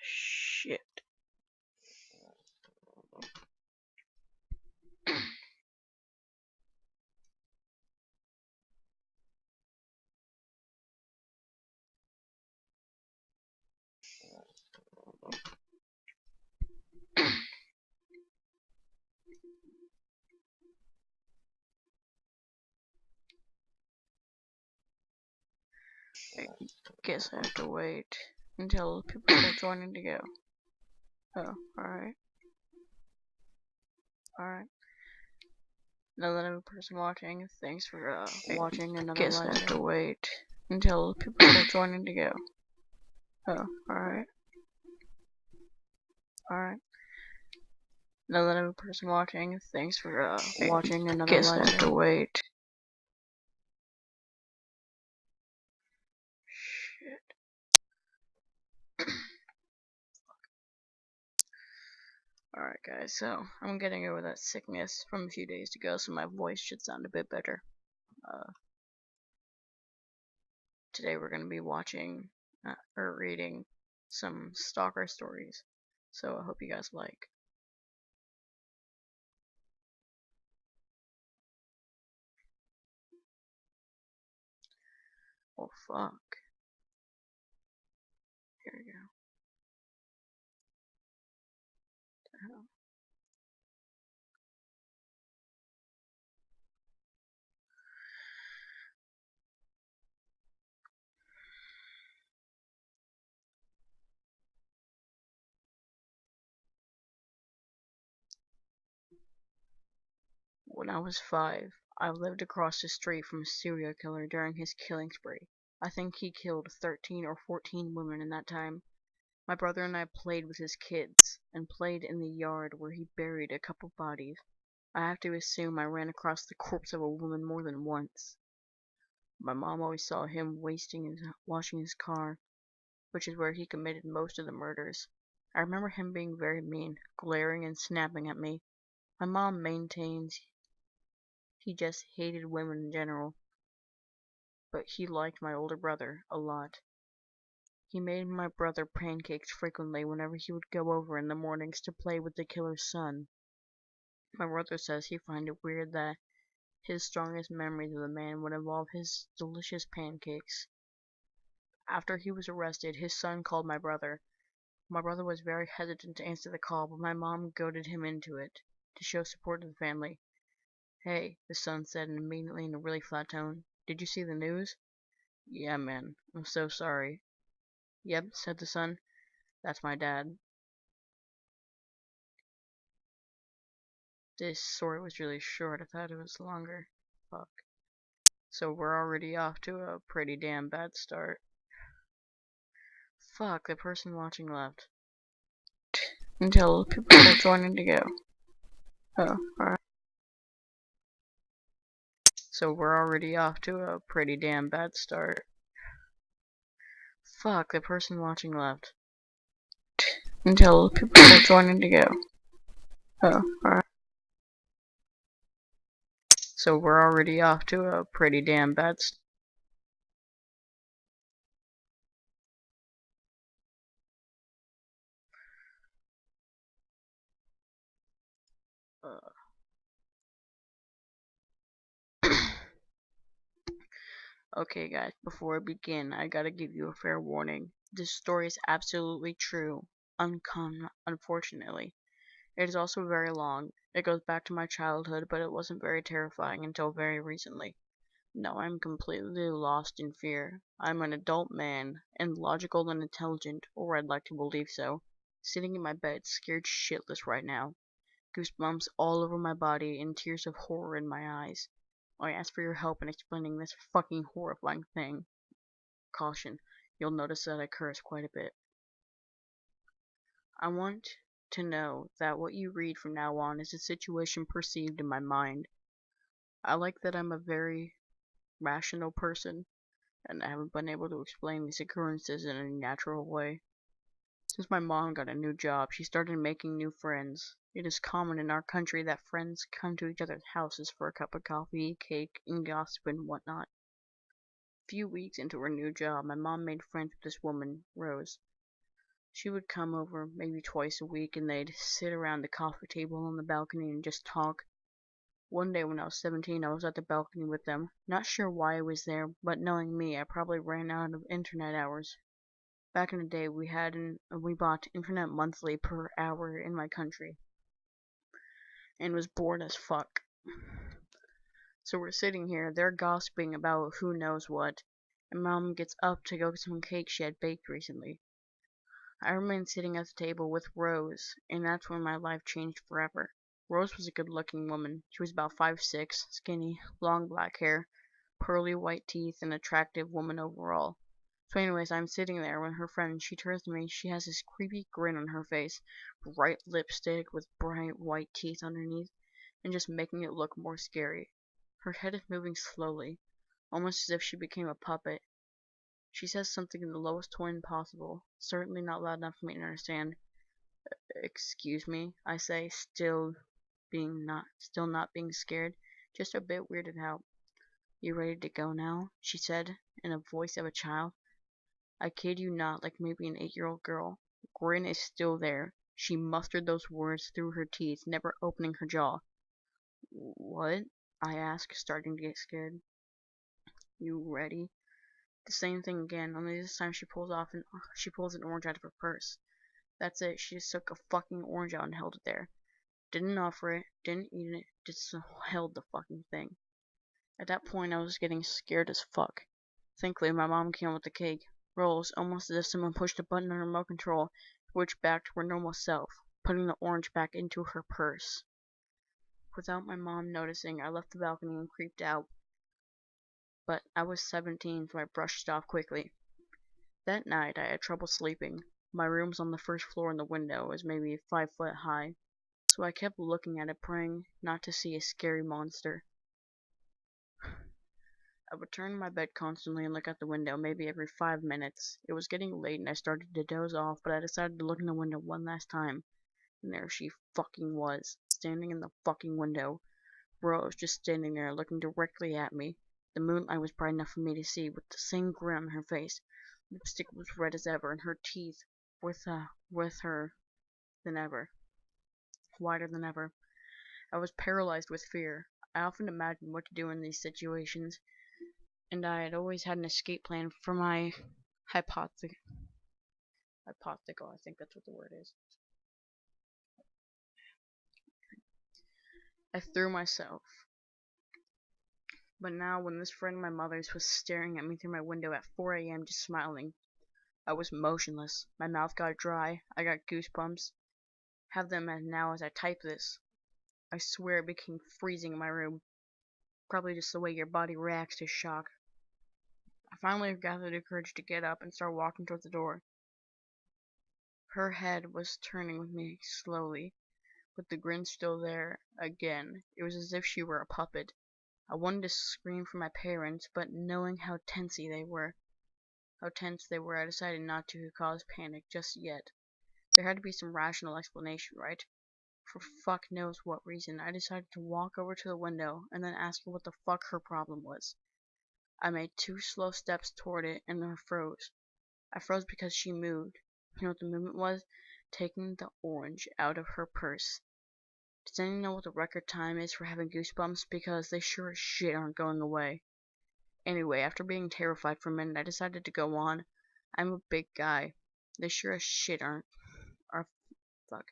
Shit. I guess I have to wait until people start joining to go. Oh, alright. Alright. Now that I'm a person watching, thanks for watching another live stream. I guess I have to wait until people start joining to go. Oh, alright. Alright. Now that I'm a person watching, thanks for watching another live stream. I guess I have to wait. Shit. Alright guys, so I'm getting over that sickness from a few days ago, so my voice should sound a bit better. Today we're going to be watching or reading some stalker stories, so I hope you guys like. Oh fuck. Here we go. What the hell? When I was 5, I lived across the street from a serial killer during his killing spree. I think he killed 13 or 14 women in that time. My brother and I played with his kids, and played in the yard where he buried a couple bodies. I have to assume I ran across the corpse of a woman more than once. My mom always saw him washing his car, which is where he committed most of the murders. I remember him being very mean, glaring and snapping at me. My mom maintains he just hated women in general, but he liked my older brother a lot. He made my brother pancakes frequently whenever he would go over in the mornings to play with the killer's son. My brother says he finds it weird that his strongest memories of the man would involve his delicious pancakes. After he was arrested, his son called my brother. My brother was very hesitant to answer the call, but my mom goaded him into it, to show support to the family. "Hey," the son said immediately in a really flat tone. "Did you see the news?" "Yeah, man. I'm so sorry." "Yep," said the son. "That's my dad." This story was really short. I thought it was longer. Fuck. So we're already off to a pretty damn bad start. Fuck, the person watching left. Until people start joining to go. Oh, alright. So we're already off to a pretty damn bad start. Fuck, the person watching left. Until people start joining to go. Oh, alright. So we're already off to a pretty damn bad start. Okay guys, before I begin, I gotta give you a fair warning. This story is absolutely true. Unfortunately. It is also very long. It goes back to my childhood, but it wasn't very terrifying until very recently. Now I'm completely lost in fear. I'm an adult man, and logical and intelligent, or I'd like to believe so. Sitting in my bed, scared shitless right now. Goosebumps all over my body and tears of horror in my eyes. I ask for your help in explaining this fucking horrifying thing. Caution, you'll notice that I curse quite a bit. I want to know that what you read from now on is a situation perceived in my mind. I like that I'm a very rational person, and I haven't been able to explain these occurrences in a natural way. Since my mom got a new job, she started making new friends. It is common in our country that friends come to each other's houses for a cup of coffee, cake, and gossip and whatnot. few weeks into her new job, my mom made friends with this woman, Rose. She would come over maybe twice a week and they'd sit around the coffee table on the balcony and just talk. One day when I was 17, I was at the balcony with them. Not sure why I was there, but knowing me, I probably ran out of internet hours. Back in the day, we bought internet monthly per hour in my country, and was bored as fuck. So we're sitting here, they're gossiping about who knows what, and Mom gets up to go get some cake she had baked recently. I remained sitting at the table with Rose, and that's when my life changed forever. Rose was a good-looking woman. She was about 5'6", skinny, long black hair, pearly white teeth, and attractive woman overall. So anyways, I'm sitting there with her friend. She turns to me. She has this creepy grin on her face, bright lipstick with bright white teeth underneath, and just making it look more scary. Her head is moving slowly, almost as if she became a puppet. She says something in the lowest tone possible, certainly not loud enough for me to understand. Excuse me, I say, still not being scared, just a bit weirded out. You ready to go now? She said, in a voice of a child. I kid you not, like maybe an 8-year-old girl. Grin is still there. She mustered those words through her teeth, never opening her jaw. What? I asked, starting to get scared. You ready? The same thing again, only this time she pulls an orange out of her purse. That's it, she just took a fucking orange out and held it there. Didn't offer it, didn't eat it, just held the fucking thing. At that point I was getting scared as fuck. Thankfully my mom came with the cake. Rolls, almost as if someone pushed a button on her remote control, switched back to her normal self, putting the orange back into her purse. Without my mom noticing, I left the balcony and creeped out. But I was 17, so I brushed it off quickly. That night I had trouble sleeping. My room's on the first floor and the window is maybe 5 foot high, so I kept looking at it, praying not to see a scary monster. I would turn in my bed constantly and look out the window maybe every 5 minutes. It was getting late and I started to doze off, but I decided to look in the window one last time. And there she fucking was, standing in the fucking window. Rose just standing there looking directly at me. The moonlight was bright enough for me to see, with the same grin on her face. Lipstick was red as ever, and her teeth with her than ever, wider than ever. I was paralyzed with fear. I often imagined what to do in these situations, and I had always had an escape plan for my hypothetical, I think that's what the word is. I threw myself. But now, when this friend of my mother's was staring at me through my window at 4 a.m. just smiling, I was motionless. My mouth got dry. I got goosebumps. Have them now as I type this. I swear it became freezing in my room. Probably just the way your body reacts to shock. I finally gathered the courage to get up and start walking toward the door. Her head was turning with me slowly, with the grin still there. Again, it was as if she were a puppet. I wanted to scream for my parents, but knowing how tense they were, I decided not to cause panic just yet. There had to be some rational explanation, right? For fuck knows what reason, I decided to walk over to the window and then ask her what the fuck her problem was. I made 2 slow steps toward it and then froze. I froze because she moved. You know what the movement was? Taking the orange out of her purse. Does anyone know what the record time is for having goosebumps? Because they sure as shit aren't going away. Anyway, after being terrified for a minute, I decided to go on. I'm a big guy. They sure as shit are fuck.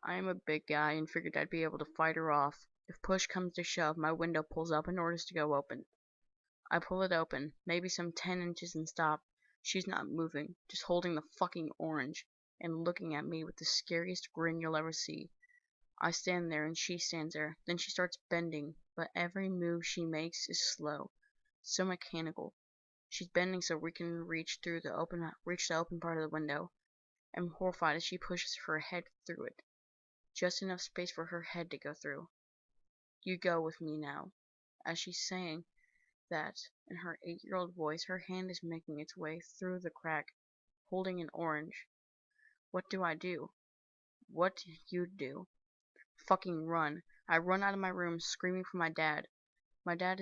I am a big guy and figured I'd be able to fight her off. If push comes to shove, my window pulls up and orders to go open. I pull it open, maybe some 10 inches, and stop. She's not moving, just holding the fucking orange, and looking at me with the scariest grin you'll ever see. I stand there and she stands there. Then she starts bending, but every move she makes is slow, so mechanical. She's bending so we can reach the open part of the window. I'm horrified as she pushes her head through it. Just enough space for her head to go through. You go with me now. As she's saying that, in her 8-year-old voice, her hand is making its way through the crack, holding an orange. What do I do? What do you do? Fucking run. I run out of my room, screaming for my dad. My dad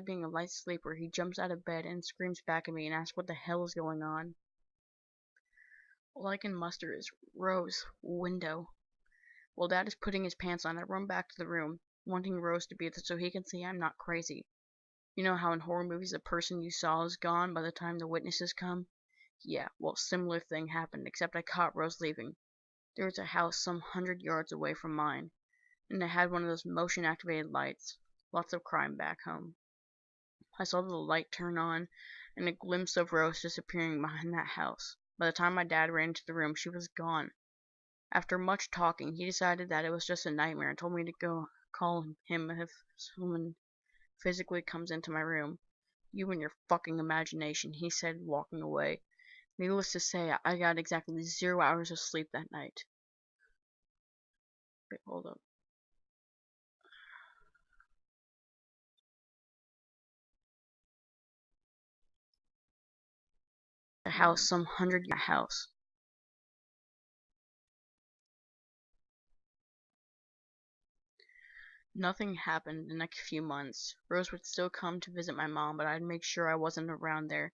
being a light sleeper, he jumps out of bed and screams back at me and asks what the hell is going on. All I can muster is, Rose, window. While Dad is putting his pants on, I run back to the room, wanting Rose to be there so he can see I'm not crazy. You know how in horror movies the person you saw is gone by the time the witnesses come? Yeah, well, similar thing happened, except I caught Rose leaving. There was a house some 100 yards away from mine, and it had one of those motion-activated lights. Lots of crime back home. I saw the light turn on, and a glimpse of Rose disappearing behind that house. By the time my dad ran into the room, she was gone. After much talking, he decided that it was just a nightmare and told me to go call him if someone physically comes into my room. You and your fucking imagination, he said, walking away. Needless to say, I got exactly 0 hours of sleep that night. Wait, hold up. The house, some 100 house. Nothing happened in a few months. Rose would still come to visit my mom, but I'd make sure I wasn't around there.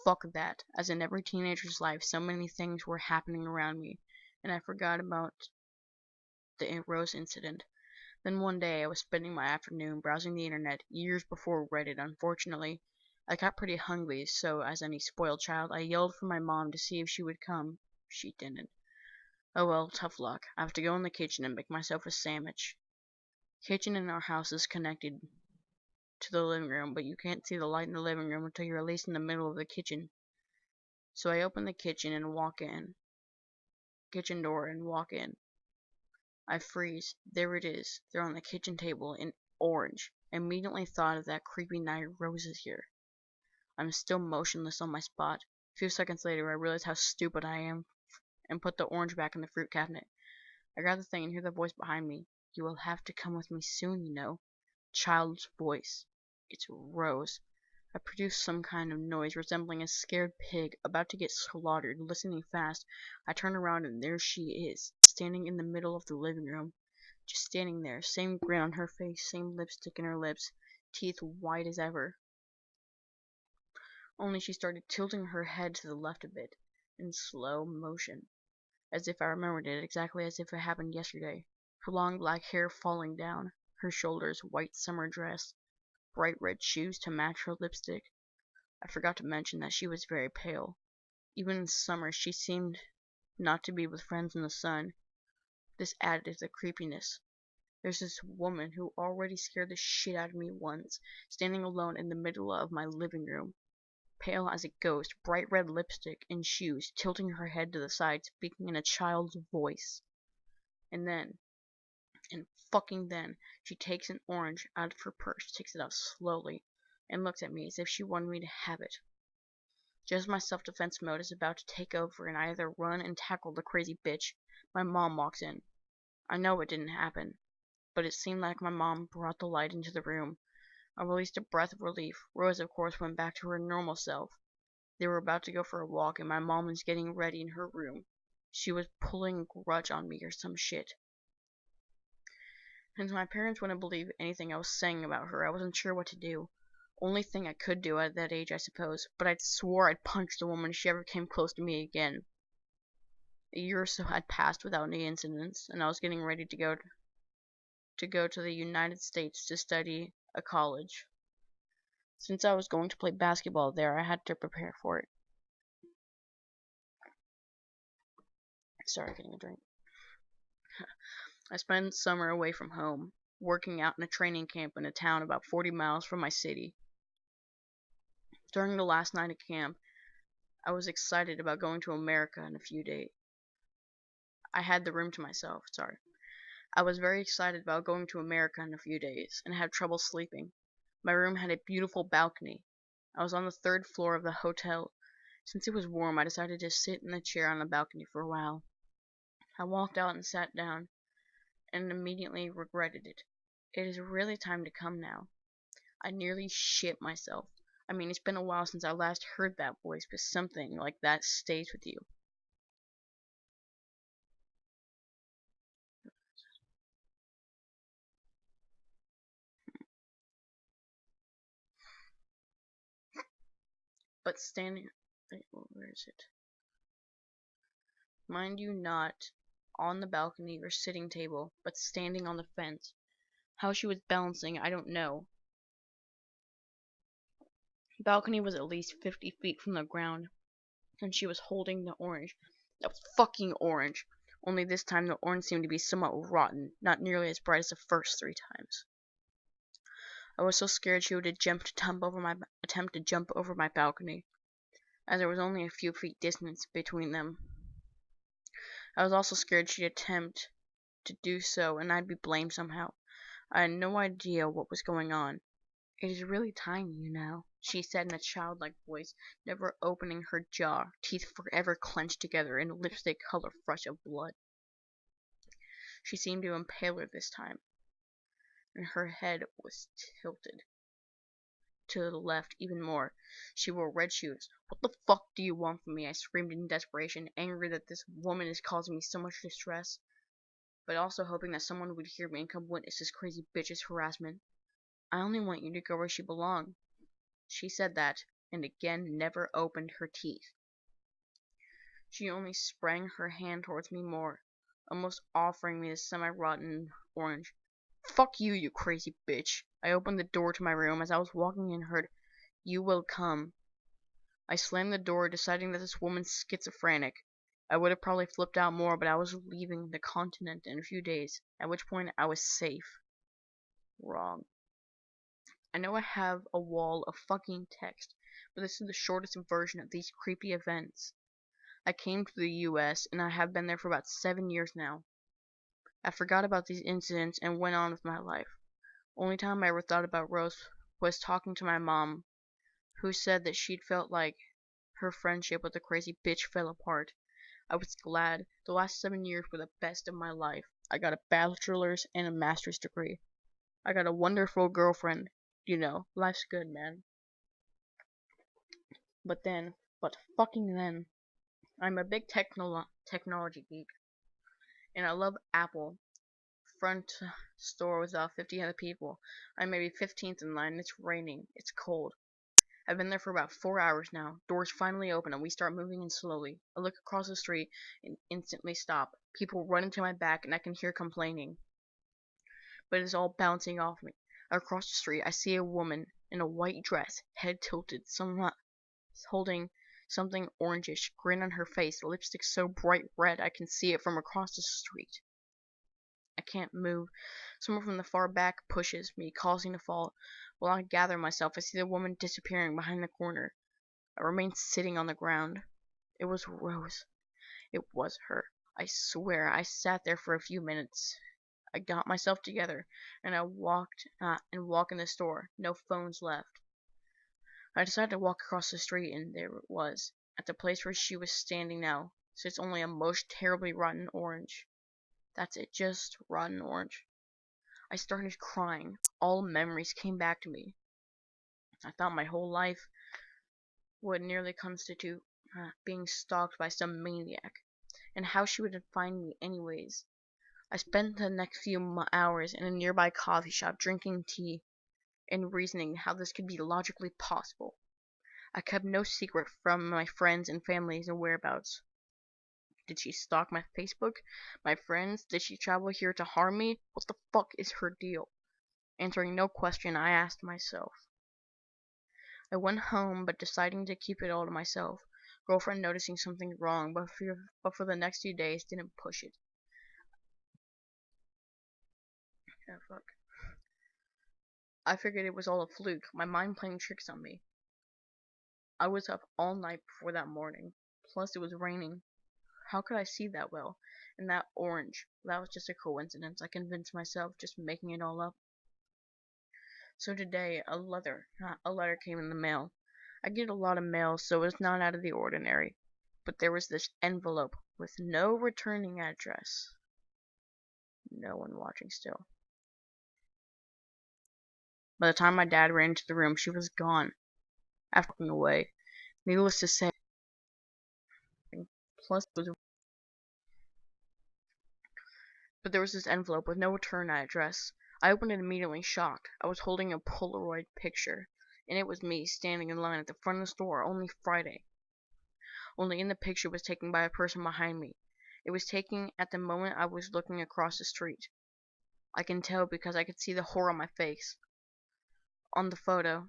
Fuck that. As in every teenager's life, so many things were happening around me, and I forgot about the Rose incident. Then one day I was spending my afternoon browsing the internet, years before Reddit, unfortunately. I got pretty hungry, so as any spoiled child, I yelled for my mom to see if she would come. She didn't. Oh well, tough luck. I have to go in the kitchen and make myself a sandwich. Kitchen in our house is connected to the living room, but you can't see the light in the living room until you're at least in the middle of the kitchen. So I open the kitchen door and walk in. I freeze. There it is. There on the kitchen table in orange. I immediately thought of that creepy night Rose is here. I'm still motionless on my spot. A few seconds later, I realize how stupid I am and put the orange back in the fruit cabinet. I grab the thing and hear the voice behind me. You will have to come with me soon, you know. Child's voice. It's Rose. I produce some kind of noise resembling a scared pig about to get slaughtered. Listening fast, I turn around and there she is, standing in the middle of the living room. Just standing there, same grin on her face, same lipstick in her lips, teeth white as ever. Only she started tilting her head to the left a bit, in slow motion, as if I remembered it exactly as if it happened yesterday. Her long black hair falling down, her shoulders white summer dress, bright red shoes to match her lipstick. I forgot to mention that she was very pale. Even in summer she seemed not to be with friends in the sun. This added to the creepiness. There's this woman who already scared the shit out of me once, standing alone in the middle of my living room, pale as a ghost, bright red lipstick and shoes, tilting her head to the side, speaking in a child's voice. And then, she takes an orange out of her purse, takes it out slowly, and looks at me as if she wanted me to have it. Just as my self-defense mode is about to take over and I either run and tackle the crazy bitch, my mom walks in. I know it didn't happen, but it seemed like my mom brought the light into the room. I released a breath of relief. Rose, of course, went back to her normal self. They were about to go for a walk, and my mom was getting ready in her room. She was pulling a grudge on me or some shit. Since my parents wouldn't believe anything I was saying about her, I wasn't sure what to do. Only thing I could do at that age, I suppose, but I swore I'd punch the woman if she ever came close to me again. A year or so had passed without any incidents, and I was getting ready to go to the United States to study a college. Since I was going to play basketball there, I had to prepare for it. Sorry, getting a drink. I spent summer away from home, working out in a training camp in a town about 40 miles from my city. During the last night of camp, I was excited about going to America in a few days. I had the room to myself, sorry. I was very excited about going to America in a few days, and had trouble sleeping. My room had a beautiful balcony. I was on the third floor of the hotel. Since it was warm, I decided to sit in the chair on the balcony for a while. I walked out and sat down, and immediately regretted it. It is really time to come now. I nearly shit myself. I mean, it's been a while since I last heard that voice, but something like that stays with you. but standing. Wait, where is it? Mind you, not on the balcony or sitting table, but standing on the fence. How she was balancing, I don't know. The balcony was at least 50 feet from the ground, and she was holding the orange. The fucking orange! Only this time the orange seemed to be somewhat rotten, not nearly as bright as the first 3 times. I was so scared she would attempt to jump over my balcony, as there was only a few feet distance between them. I was also scared she'd attempt to do so and I'd be blamed somehow. I had no idea what was going on. "It is really tiny, you know," she said in a childlike voice, never opening her jaw, teeth forever clenched together, and lipstick color fresh of blood. She seemed to impale her this time, and her head was tilted to the left even more. She wore red shoes. "What the fuck do you want from me?" I screamed in desperation, angry that this woman is causing me so much distress, but also hoping that someone would hear me and come witness this crazy bitch's harassment. "I only want you to go where you belong." She said that, and again never opened her teeth. She only sprang her hand towards me more, almost offering me the semi-rotten orange. "Fuck you, you crazy bitch." I opened the door to my room. As I was walking in, heard, "You will come." I slammed the door, deciding that this woman's schizophrenic. I would have probably flipped out more, but I was leaving the continent in a few days, at which point I was safe. Wrong. I know I have a wall of fucking text, but this is the shortest version of these creepy events. I came to the US, and I have been there for about 7 years now. I forgot about these incidents and went on with my life. Only time I ever thought about Rose was talking to my mom, who said that she'd felt like her friendship with the crazy bitch fell apart. I was glad. The last 7 years were the best of my life. I got a bachelor's and a master's degree. I got a wonderful girlfriend. You know, life's good, man. But fucking then, I'm a big technology geek, and I love Apple. Front store with about 50 other people. I'm maybe 15th in line. It's raining. It's cold. I've been there for about 4 hours now. Doors finally open and we start moving in slowly. I look across the street and instantly stop. People run into my back and I can hear complaining, but it is all bouncing off me. Across the street, I see a woman in a white dress, head tilted, somewhat holding something orangish, grin on her face, lipstick so bright red I can see it from across the street. I can't move. Someone from the far back pushes me, causing to fall. While I gather myself, I see the woman disappearing behind the corner. I remain sitting on the ground. It was Rose. It was her. I swear, I sat there for a few minutes. I got myself together, and I walk in the store. No phones left. I decided to walk across the street, and there it was, at the place where she was standing now. Sits only a most terribly rotten orange. That's it, just rotten orange. I started crying. All memories came back to me. I thought my whole life would nearly constitute being stalked by some maniac, and how she would find me anyways. I spent the next few hours in a nearby coffee shop drinking tea and reasoning how this could be logically possible. I kept no secret from my friends and family's whereabouts. Did she stalk my Facebook? My friends? Did she travel here to harm me? What the fuck is her deal? Answering no question, I asked myself. I went home, but deciding to keep it all to myself. Girlfriend noticing something wrong, but for the next few days didn't push it. Yeah, fuck. I figured it was all a fluke, my mind playing tricks on me. I was up all night before that morning. Plus it was raining. How could I see that well? And that orange, that was just a coincidence, I convinced myself, just making it all up. So today, a letter came in the mail. I get a lot of mail, so it's not out of the ordinary. But there was this envelope with no returning address. No one watching still. By the time my dad ran into the room, she was gone. After walking away. Needless to say, plus it was. But there was this envelope with no return address. I opened it immediately, shocked. I was holding a Polaroid picture. and it was me standing in line at the front of the store only Friday. Only in the picture was taken by a person behind me. It was taken at the moment I was looking across the street. I can tell because I could see the horror on my face. On the photo,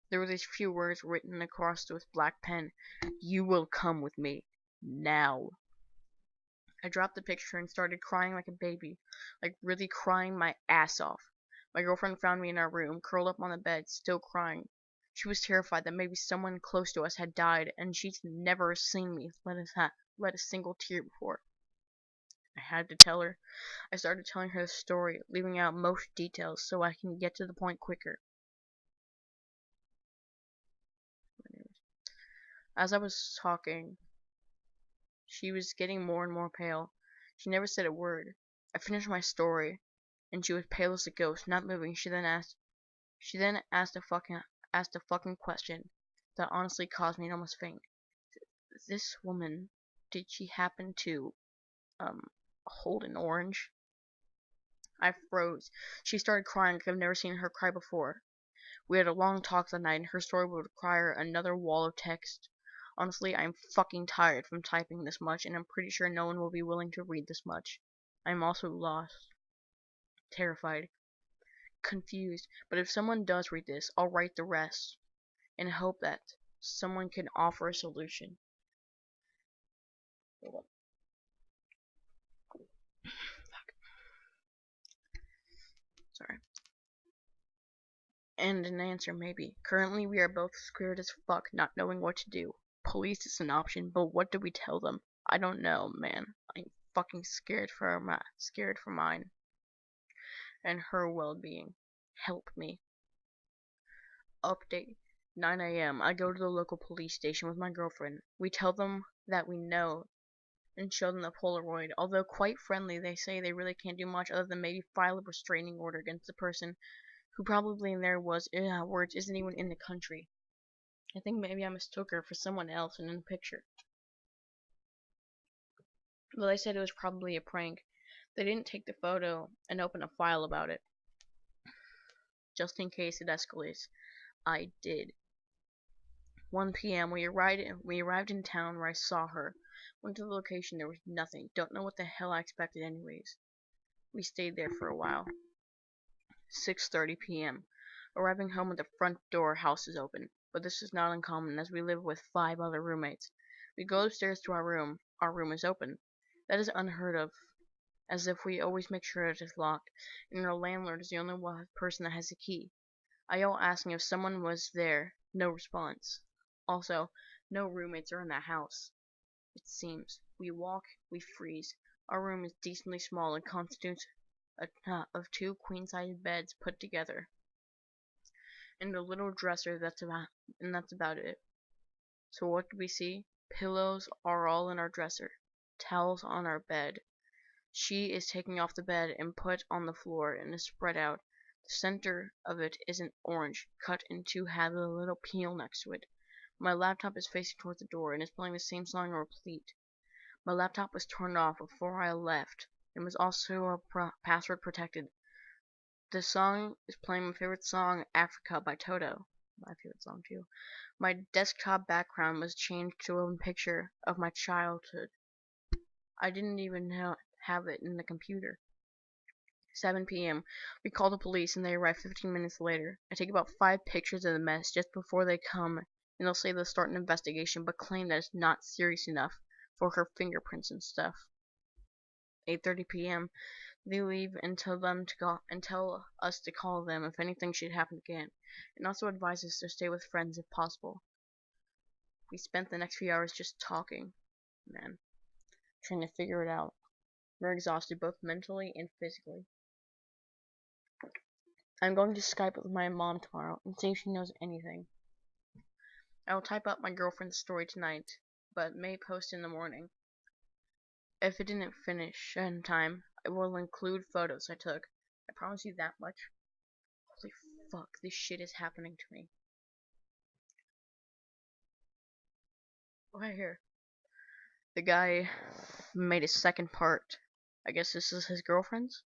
there were these few words written across with black pen. You will come with me. Now. I dropped the picture and started crying like a baby. Like really crying my ass off. My girlfriend found me in our room, curled up on the bed, still crying. She was terrified that maybe someone close to us had died, and she'd never seen me let a single tear before. I had to tell her. I started telling her the story, leaving out most details so I can get to the point quicker. As I was talking, she was getting more and more pale. She never said a word. I finished my story, and she was pale as a ghost, not moving. She then asked a fucking question that honestly caused me to almost faint. This woman, did she happen to hold an orange? I froze. She started crying like I've never seen her cry before. We had a long talk that night, and her story would require another wall of text. Honestly, I'm fucking tired from typing this much, and I'm pretty sure no one will be willing to read this much. I'm also lost, terrified, confused, but if someone does read this, I'll write the rest, and hope that someone can offer a solution. Sorry. And an answer, maybe. Currently, we are both scared as fuck, not knowing what to do. Police is an option, but what do we tell them? I don't know, man. I'm fucking scared for mine and her well-being. Help me. Update. 9 a.m. I go to the local police station with my girlfriend. We tell them that we know and show them the Polaroid. Although quite friendly, they say they really can't do much other than maybe file a restraining order against the person who probably in their words isn't even in the country. I think maybe I mistook her for someone else in the picture. Well, they said it was probably a prank. They didn't take the photo and open a file about it. Just in case it escalates. I did. 1 p.m. We arrived in town where I saw her. Went to the location, there was nothing. Don't know what the hell I expected anyways. We stayed there for a while. 6:30 p.m. Arriving home at the front door, house is open. But this is not uncommon as we live with 5 other roommates. We go upstairs to our room. Our room is open. That is unheard of, as if we always make sure it is locked, and our landlord is the only person that has the key. I yell asking if someone was there. No response. Also, no roommates are in that house. It seems. We walk, we freeze. Our room is decently small and constitutes of 2 queen-sized beds put together, and a little dresser that's about it. So what do we see? Pillows are all in our dresser, towels on our bed. She is taken off the bed and put on the floor and is spread out. The center of it is an orange, cut in two, has a little peel next to it. My laptop is facing towards the door and is playing the same song on repeat. My laptop was turned off before I left and was also password protected. The song is playing my favorite song, Africa by Toto. My favorite song too. My desktop background was changed to a picture of my childhood. I didn't even have it in the computer. 7 p.m. We call the police and they arrive 15 minutes later. I take about 5 pictures of the mess just before they come, and they'll say they'll start an investigation but claim that it's not serious enough for her fingerprints and stuff. 8:30 p.m. They leave and tell us to call them if anything should happen again, and also advise us to stay with friends if possible. We spent the next few hours just talking, man, trying to figure it out. We're exhausted both mentally and physically. I'm going to Skype with my mom tomorrow and see if she knows anything. I will type up my girlfriend's story tonight, but may post in the morning. If it didn't finish in time, I will include photos I took. I promise you that much. Holy fuck, this shit is happening to me. Right here. The guy made a second part. I guess this is his girlfriend's?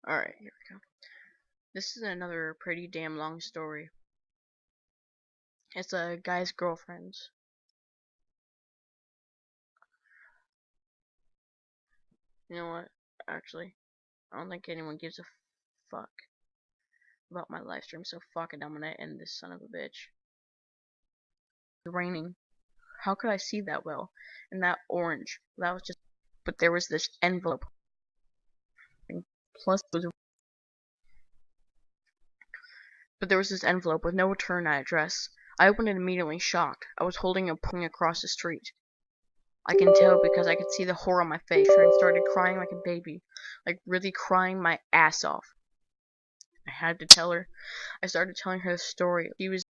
Alright, here we go. This is another pretty damn long story. It's a guy's girlfriend's. You know what? Actually, I don't think anyone gives a fuck about my live stream, so fuck it, I'm gonna end this son of a bitch. It's raining. How could I see that well? And that orange. That was just. But there was this envelope. Plus, there was this envelope with no return address. I opened it immediately, shocked. I was holding a ping across the street. I can tell because I could see the horror on my face, and started crying like a baby, like really crying my ass off. I had to tell her. I started telling her the story. She was